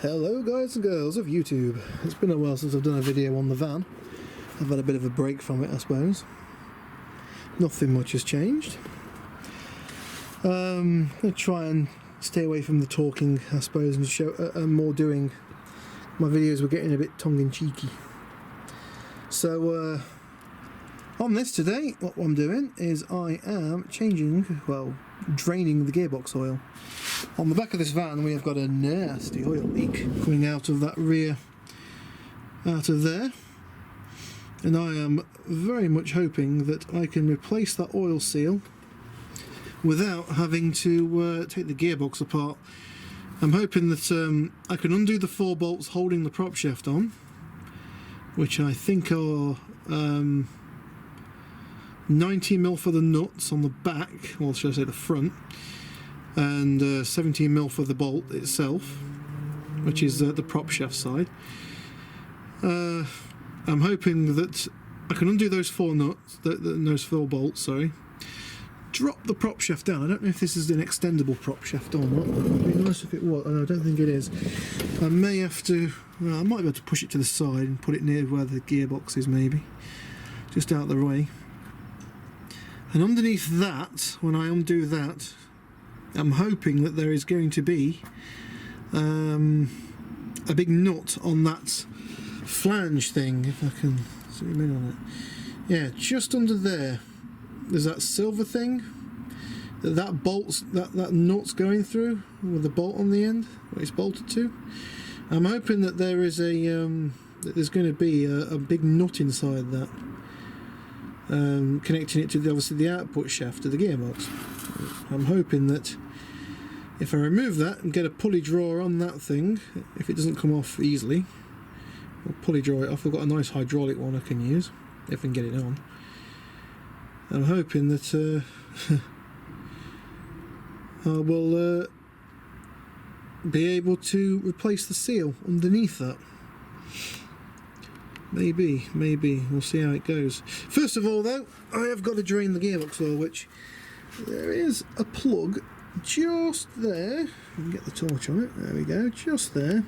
Hello guys and girls of YouTube. It's been a while since I've done a video on the van. I've had a bit of a break from it, I suppose. Nothing much has changed. I'm going to try and stay away from the talking, I suppose, and show more doing. My videos were getting a bit tongue-in-cheeky. So on this today, what I'm doing is I am draining the gearbox oil. On the back of this van we have got a nasty oil leak coming out of that rear, out of there, and I am very much hoping that I can replace that oil seal without having to take the gearbox apart. I'm hoping that I can undo the 4 bolts holding the prop shaft on, which I think are 90mm for the nuts on the back, or should I say the front, and 17mm for the bolt itself, which is the prop shaft side. I'm hoping that I can undo those 4 nuts, those 4 bolts, sorry, drop the prop shaft down. I don't know if this is an extendable prop shaft or not. It would be nice if it was. I don't think it is. I may have to, I might be able to push it to the side and put it near where the gearbox is, maybe, just out of the way. And underneath that, when I undo that, I'm hoping that there is going to be a big nut on that flange thing, if I can zoom in on it. Yeah, just under there. There's that silver thing that bolts, that nut's going through with the bolt on the end, where it's bolted to. I'm hoping that there is that there's going to be a big nut inside that, connecting it to obviously the output shaft of the gearbox. I'm hoping that if I remove that and get a pulley drawer on that thing, if it doesn't come off easily, I'll pulley draw it off. I've got a nice hydraulic one I can use if I can get it on. I'm hoping that I will be able to replace the seal underneath that. Maybe, we'll see how it goes. First of all though, I have got to drain the gearbox oil, which there is a plug just there. You can get the torch on it, there we go, just there.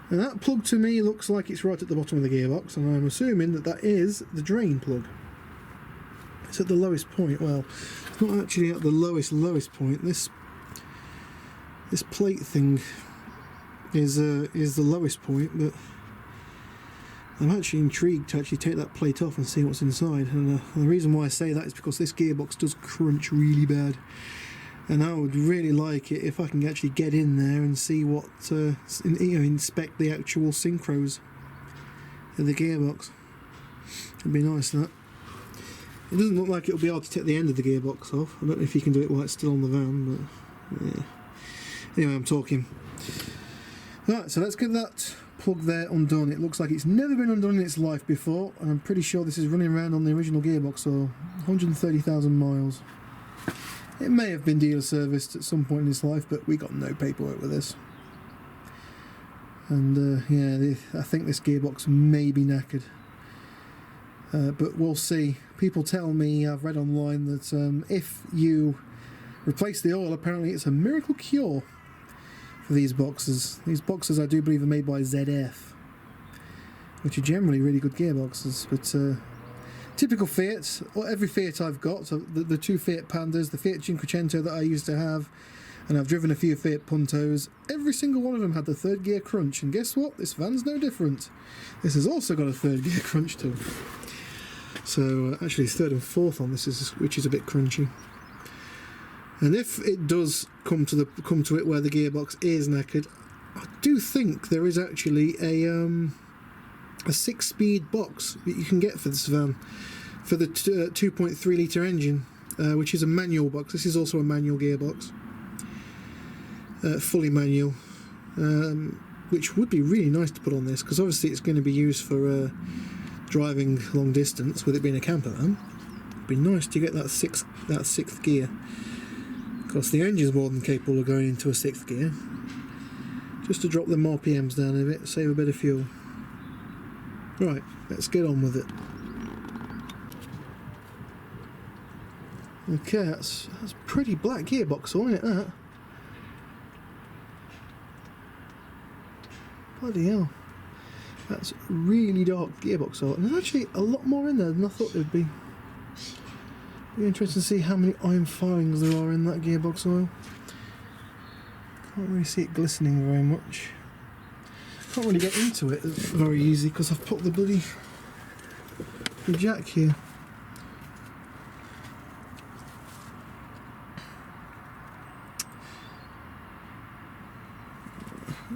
And that plug to me looks like it's right at the bottom of the gearbox, and I'm assuming that that is the drain plug. It's at the lowest point. Well, it's not actually at the lowest point. This plate thing is the lowest point, but I'm actually intrigued to actually take that plate off and see what's inside. And the reason why I say that is because this gearbox does crunch really bad, and I would really like it if I can actually get in there and see what, inspect the actual synchros of the gearbox. It'd be nice, that. It doesn't look like it'll be able to take the end of the gearbox off. I don't know if you can do it while it's still on the van, but yeah. Anyway, I'm talking. Right, so let's get that plug there undone. It looks like it's never been undone in its life before, and I'm pretty sure this is running around on the original gearbox, so 130,000 miles. It may have been dealer serviced at some point in its life, but we got no paperwork with this. And yeah, I think this gearbox may be knackered. But we'll see. People tell me, I've read online, that if you replace the oil, apparently it's a miracle cure for these boxes. These boxes, I do believe, are made by ZF, which are generally really good gearboxes. But typical Fiat, or every Fiat I've got, so the 2 Fiat Pandas, the Fiat Cinquecento that I used to have, and I've driven a few Fiat Puntos, every single one of them had the 3rd gear crunch, and guess what? This van's no different. This has also got a 3rd gear crunch too. So actually it's 3rd and 4th on this, which is a bit crunchy. And if it does come to it where the gearbox is knackered, I do think there is actually a 6-speed box that you can get for this van, for the 2.3 litre engine, which is a manual box. This is also a manual gearbox, fully manual, which would be really nice to put on this, because obviously it's going to be used for driving long distance, with it being a camper van. It'd be nice to get that 6th gear. Of course, the engine's more than capable of going into a 6th gear, just to drop them RPMs down a bit, save a bit of fuel. Right, let's get on with it. Okay, that's pretty black gearbox, isn't it, that? Bloody hell. That's really dark gearbox oil. And there's actually a lot more in there than I thought there'd be. Be interesting to see how many iron filings there are in that gearbox oil. Can't really see it glistening very much. Can't really get into it very easy because I've put the bloody jack here.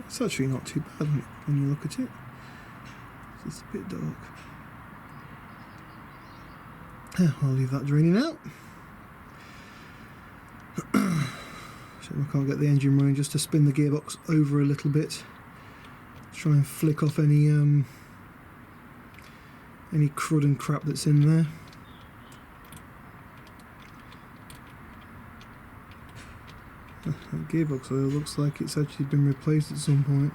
It's actually not too bad when you look at it. It's just a bit dark. I'll leave that draining out. So I can't get the engine running, just to spin the gearbox over a little bit. Try and flick off any crud and crap that's in there. That gearbox oil looks like it's actually been replaced at some point.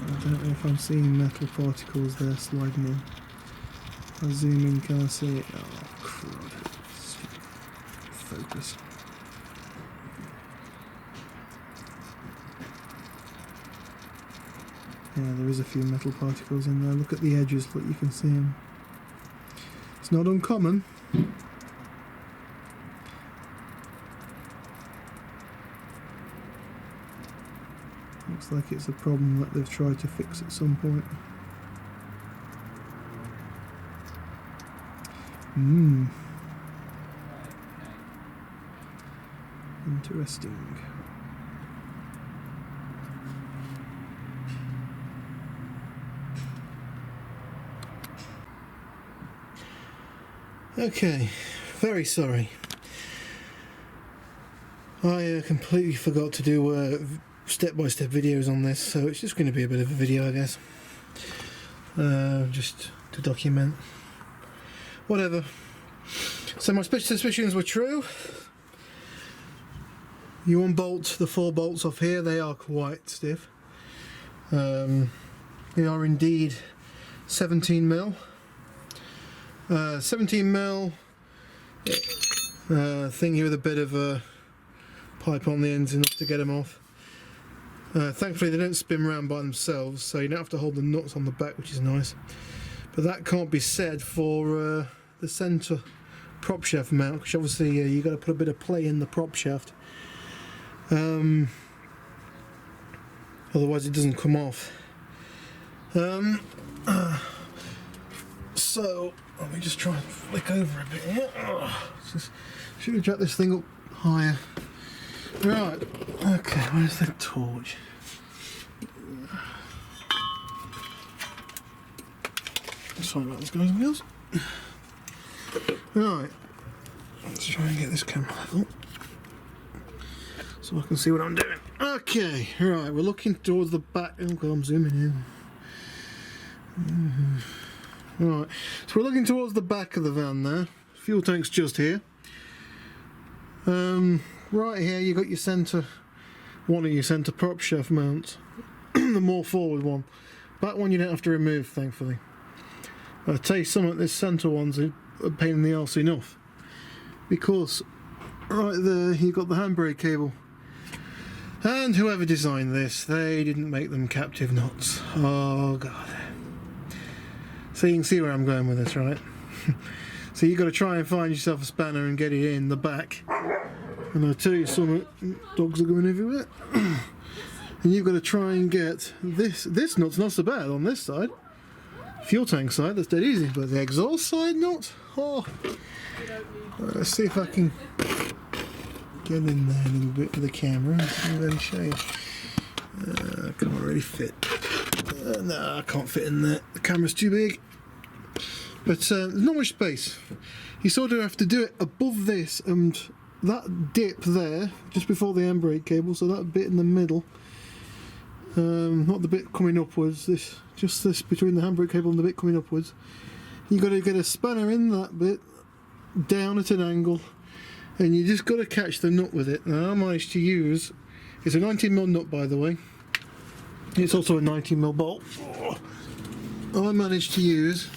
I don't know if I'm seeing metal particles there sliding in. If I zoom in, can I see it? Oh, crud. Focus. Yeah, there is a few metal particles in there. Look at the edges, look, you can see them. It's not uncommon. Looks like it's a problem that they've tried to fix at some point. Interesting. Okay, very sorry. I completely forgot to do step-by-step videos on this, so it's just going to be a bit of a video, I guess. Just to document. Whatever. So my suspicions were true. You unbolt the 4 bolts off here, they are quite stiff. They are indeed 17mm. 17mm thing here with a bit of a pipe on the ends, enough to get them off. Thankfully they don't spin around by themselves, so you don't have to hold the nuts on the back, which is nice. But that can't be said for the centre prop shaft mount, which obviously you've got to put a bit of play in the prop shaft. Otherwise it doesn't come off. So let me just try and flick over a bit here. Should have jacked this thing up higher. Right, okay, where's the torch? Sorry about this, guys and girls. Right, let's try and get this camera level so I can see what I'm doing. Okay, right, we're looking towards the back. Oh god, I'm zooming in. Right, so we're looking towards the back of the van there. Fuel tank's just here. Right here you got your centre, one of your centre prop shaft mounts. The more forward one. Back one you don't have to remove, thankfully. I'll tell you something, this centre one's a pain in the arse enough. Because right there you've got the handbrake cable. And whoever designed this, they didn't make them captive nuts. Oh god. So you can see where I'm going with this, right? So you've got to try and find yourself a spanner and get it in the back. And I'll tell you something, dogs are going everywhere. And you've got to try and get this nut's not so bad on this side. Fuel tank side, that's dead easy, but the exhaust side nut, oh. Let's see if I can get in there a little bit with the camera and really show you. I can't really fit. No, I can't fit in there. The camera's too big. But there's not much space. You sort of have to do it above this and that dip there, just before the handbrake cable, so that bit in the middle. Not the bit coming upwards, just this between the handbrake cable and the bit coming upwards. You've got to get a spanner in that bit, down at an angle, and you just got to catch the nut with it. Now I managed to use, it's a 19mm nut by the way, it's also a 19mm bolt. I managed to use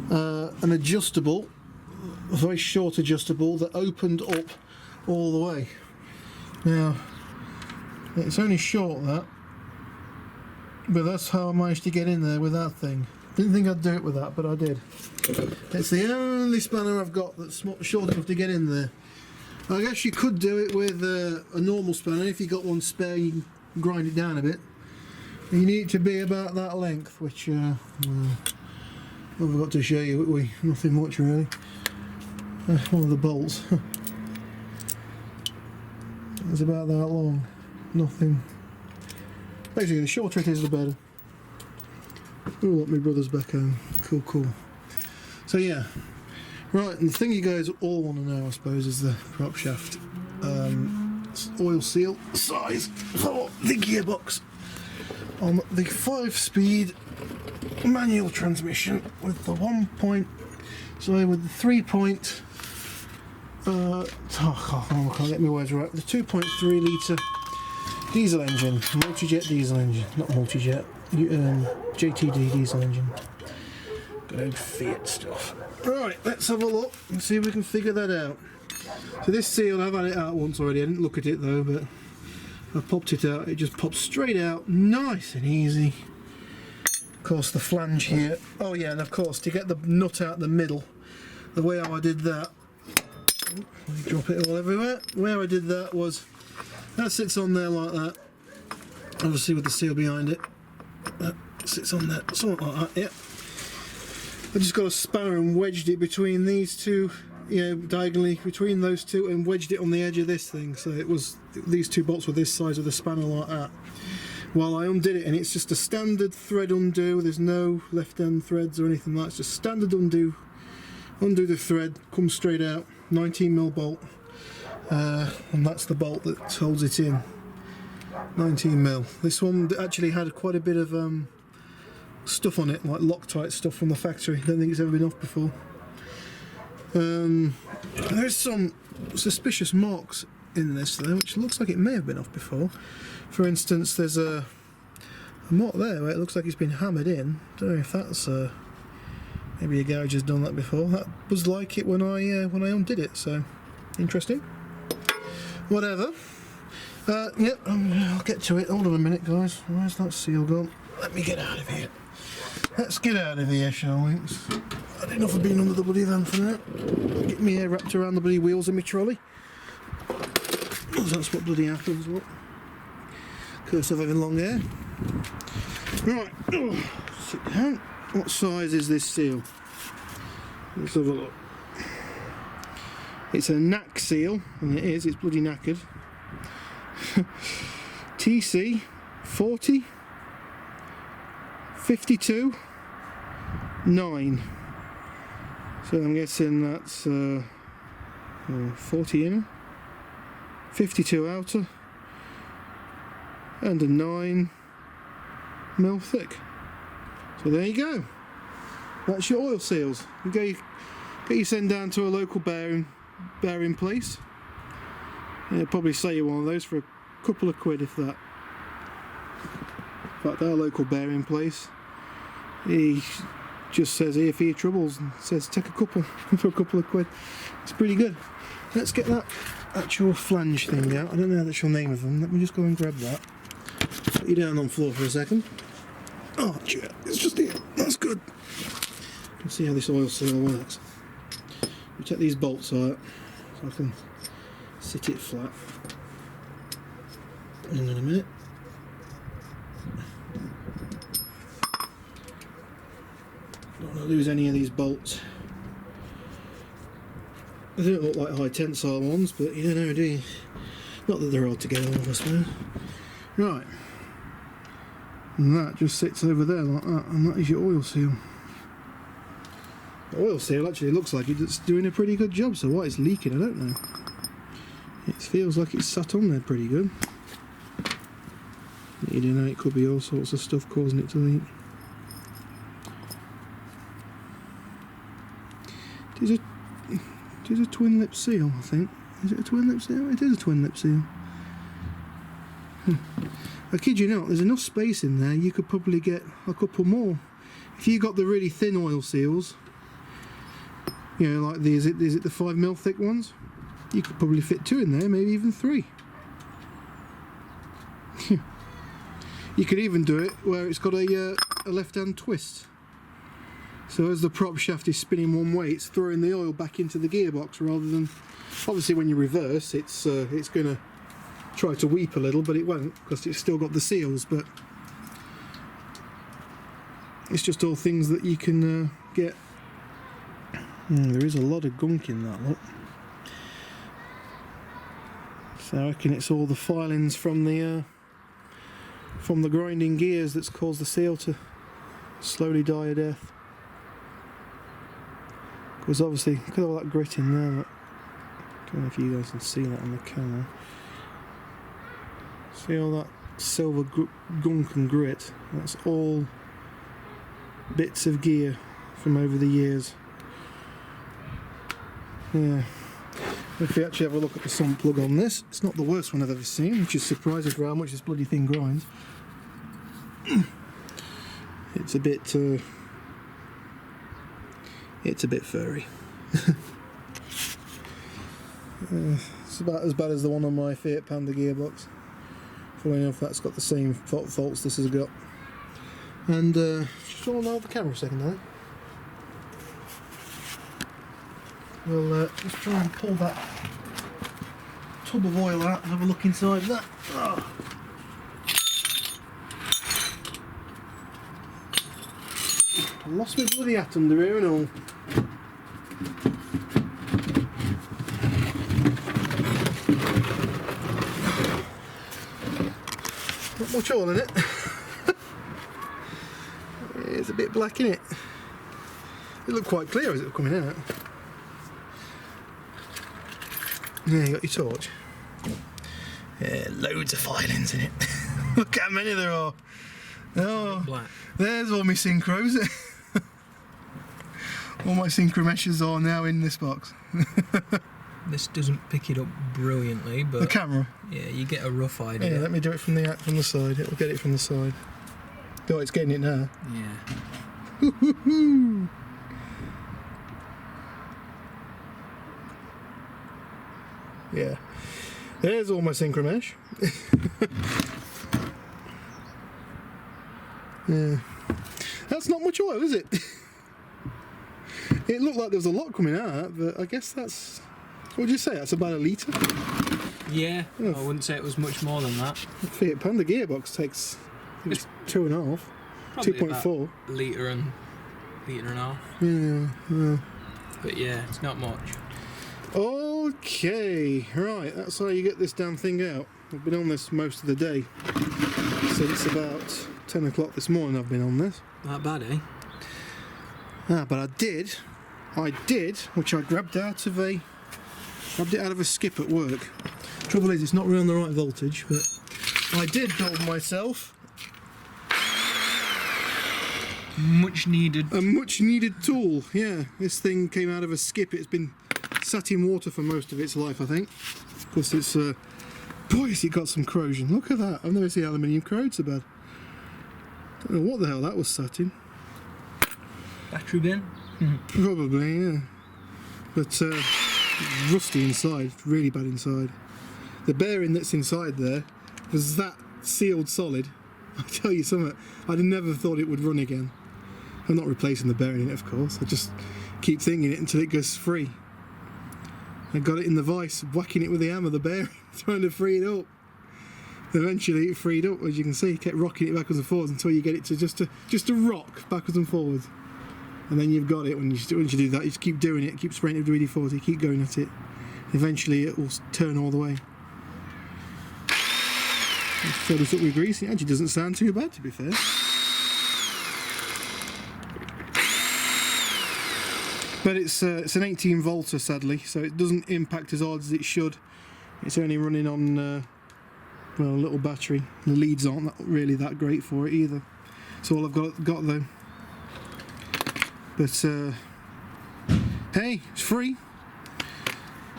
an adjustable, a very short adjustable that opened up all the way. Now, it's only short that, but that's how I managed to get in there with that thing. Didn't think I'd do it with that, but I did. It's the only spanner I've got that's short enough to get in there. I guess you could do it with a normal spanner. If you got one spare, you can grind it down a bit. You need it to be about that length, which I've got to show you. Nothing much really. One of the bolts. It's about that long. Nothing. Basically, the shorter it is, the better. Oh, look, my brother's back home. Cool, cool. So yeah, right. And the thing you guys all want to know, I suppose, is the prop shaft oil seal size for the gearbox on the 5-speed manual transmission with the 3-point. I can't get my words right. The 2.3 litre diesel engine, multi-jet diesel engine, not multi-jet, JTD diesel engine. Good old Fiat stuff. Right, let's have a look and see if we can figure that out. So this seal, I've had it out once already. I didn't look at it though, but I popped it out. It just popped straight out, nice and easy. Of course, the flange here. Oh yeah, and of course, to get the nut out the middle, the way how I did that. Let me drop it all everywhere. The way I did that was, that sits on there like that. Obviously with the seal behind it. That sits on there, something like that, yeah. I just got a spanner and wedged it between these two, diagonally between those two, and wedged it on the edge of this thing. So it was, these two bolts were this size of the spanner like that. While I undid it, and it's just a standard thread undo. There's no left end threads or anything like that. It's just standard undo. Undo the thread, comes straight out. 19mm bolt, and that's the bolt that holds it in. 19mm. This one actually had quite a bit of stuff on it, like Loctite stuff from the factory. Don't think it's ever been off before. There's some suspicious marks in this though, which looks like it may have been off before. For instance, there's a mark there where it looks like it's been hammered in. Don't know if that's maybe a garage has done that before. That was like it when I undid it, so interesting. Whatever. Yep, I'll get to it. Hold on a minute, guys. Where's that seal gone? Let me get out of here. Let's get out of here, shall we? I had enough of being under the bloody van for now. Get me hair wrapped around the bloody wheels of my trolley. That's what bloody happens, what? Curse of having long hair. Right, sit down. What size is this seal? Let's have a look. It's a knack seal, and it's bloody knackered. TC 40 52 9. So I'm guessing that's 40 inner, 52 outer, and a 9mm thick. So there you go. That's your oil seals. You get you sent down to a local bearing place. They'll probably sell you one of those for a couple of quid, if that. In fact, our local bearing place, he just says here for your troubles and says take a couple for a couple of quid. It's pretty good. Let's get that actual flange thing out. I don't know the actual name of them. Let me just go and grab that. Put you down on the floor for a second. Oh, yeah, it's just here. That's good. You can see how this oil seal works. We take these bolts out so I can sit it flat. Hang on a minute. Don't want to lose any of these bolts. They don't look like high tensile ones, but you don't know, do you? Not that they're hard to get on, I suppose. Right. And that just sits over there like that, and that is your oil seal. The oil seal actually looks like it's doing a pretty good job, so why it's leaking I don't know. It feels like it's sat on there pretty good. You don't know, it could be all sorts of stuff causing it to leak. It is a twin lip seal, I think. Is it a twin lip seal? It is a twin lip seal. I kid you not, there's enough space in there, you could probably get a couple more. If you got the really thin oil seals, you know, like these, is it the 5mm thick ones? You could probably fit 2 in there, maybe even 3. You could even do it where it's got a left-hand twist. So as the prop shaft is spinning one way, it's throwing the oil back into the gearbox rather than... Obviously when you reverse, it's going to try to weep a little, but it won't because it's still got the seals. But it's just all things that you can get. There is a lot of gunk in that, look. So I reckon it's all the filings from the grinding gears that's caused the seal to slowly die a death. Because obviously, look at all that grit in there. Look. I don't know if you guys can see that on the camera. See all that silver gunk and grit? That's all bits of gear from over the years. Yeah. If we actually have a look at the sump plug on this, it's not the worst one I've ever seen, which is surprising for how much this bloody thing grinds. It's a bit furry. It's about as bad as the one on my Fiat Panda gearbox. Funny enough, that's got the same faults this has got. And just want to hold the camera a second now. We'll just try and pull that tub of oil out and have a look inside that. Oh. I lost my bloody hat under here and all. Not much oil in it. It's a bit black in it. It looked quite clear as it was coming out. Yeah, you got your torch. Yeah, loads of filings in it. Look how many there are. Oh, black. There's all my synchros. All my synchro meshes are now in this box. This doesn't pick it up brilliantly, but the camera. Yeah, you get a rough idea. Yeah, let me do it from the side. It'll get it from the side. Oh, it's getting it now. Yeah. Yeah. There's all my synchro mesh. Yeah. That's not much oil, is it? It looked like there was a lot coming out, but I guess that's... What would you say? That's about a litre? Yeah, I wouldn't say it was much more than that. Fiat Panda gearbox takes... It's 2.5. 2.4. Litre and a half. Yeah. But yeah, it's not much. Okay, right, that's how you get this damn thing out. I've been on this most of the day. Since about 10 o'clock this morning I've been on this. That bad, eh? But I did, which I grabbed it out of a skip at work. Trouble is, it's not really on the right voltage, but I did build myself a much needed tool. Yeah, this thing came out of a skip. It's been sat in water for most of its life, I think, because it's boy, has it got some corrosion. Look at that. I've never seen aluminium corrode so bad. Don't know what the hell that was sat in. Battery bin? Probably, yeah. But rusty inside, really bad inside. The bearing that's inside there was that sealed solid. I tell you something, I'd never thought it would run again. I'm not replacing the bearing in it, of course. I just keep thinking it until it goes free. I got it in the vice, whacking it with the hammer, the bearing, trying to free it up. Eventually it freed up, as you can see. It kept rocking it backwards and forwards until you get it to just to rock backwards and forwards. And then you've got it. Once you do that, you just keep doing it, keep spraying it with WD-40, keep going at it. Eventually it will turn all the way. Let's fill this up with grease. It actually doesn't sound too bad, to be fair. But it's an 18 volter, sadly, so it doesn't impact as hard as it should. It's only running on well, a little battery. The leads aren't really that great for it either. That's all I've got though. But hey, it's free.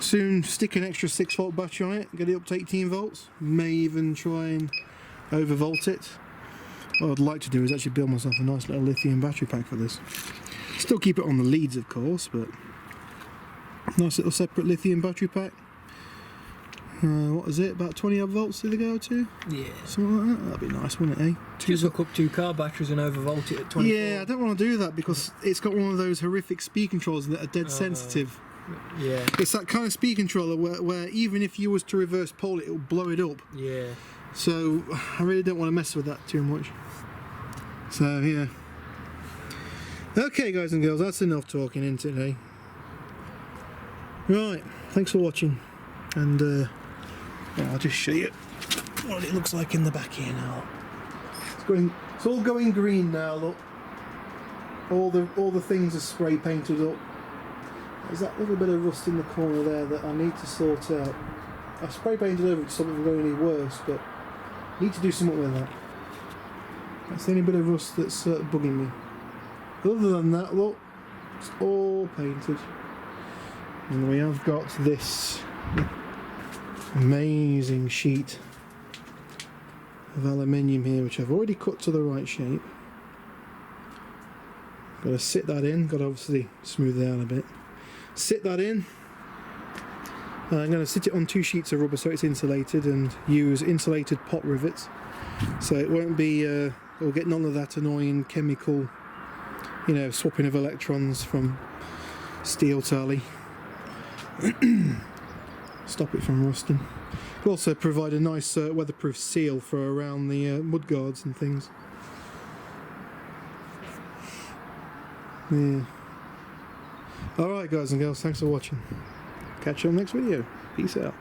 Soon stick an extra 6-volt battery on it, get it up to 18 volts. May even try and overvolt it. What I'd like to do is actually build myself a nice little lithium battery pack for this. Still keep it on the leads, of course, but nice little separate lithium battery pack. What is it? About 20 odd volts did they go to? Yeah. Something like that. That'd be nice, wouldn't it? Eh? Just hook up 2 car batteries and overvolt it at 24. Yeah, I don't want to do that because it's got one of those horrific speed controllers that are dead sensitive. Yeah. It's that kind of speed controller where even if you was to reverse pole it, it'll blow it up. Yeah. So I really don't want to mess with that too much. So yeah. Okay, guys and girls, that's enough talking in today. Right, thanks for watching, and I'll just show you what it looks like in the back here now. It's all going green now. Look, all the things are spray painted up. There's that little bit of rust in the corner there that I need to sort out. I spray painted over to something going any worse, but I need to do something with that. That's the only bit of rust that's bugging me. Other than that, look, it's all painted. And we have got this amazing sheet of aluminium here, which I've already cut to the right shape. Got to sit that in, got to obviously smooth it out a bit. Sit that in. I'm going to sit it on 2 sheets of rubber so it's insulated, and use insulated pot rivets so it won't be, we'll get none of that annoying chemical, you know, swapping of electrons from steel to alley. Stop it from rusting. It'll also provide a nice weatherproof seal for around the mud guards and things. Yeah. Alright guys and girls, thanks for watching. Catch you on the next video. Peace out.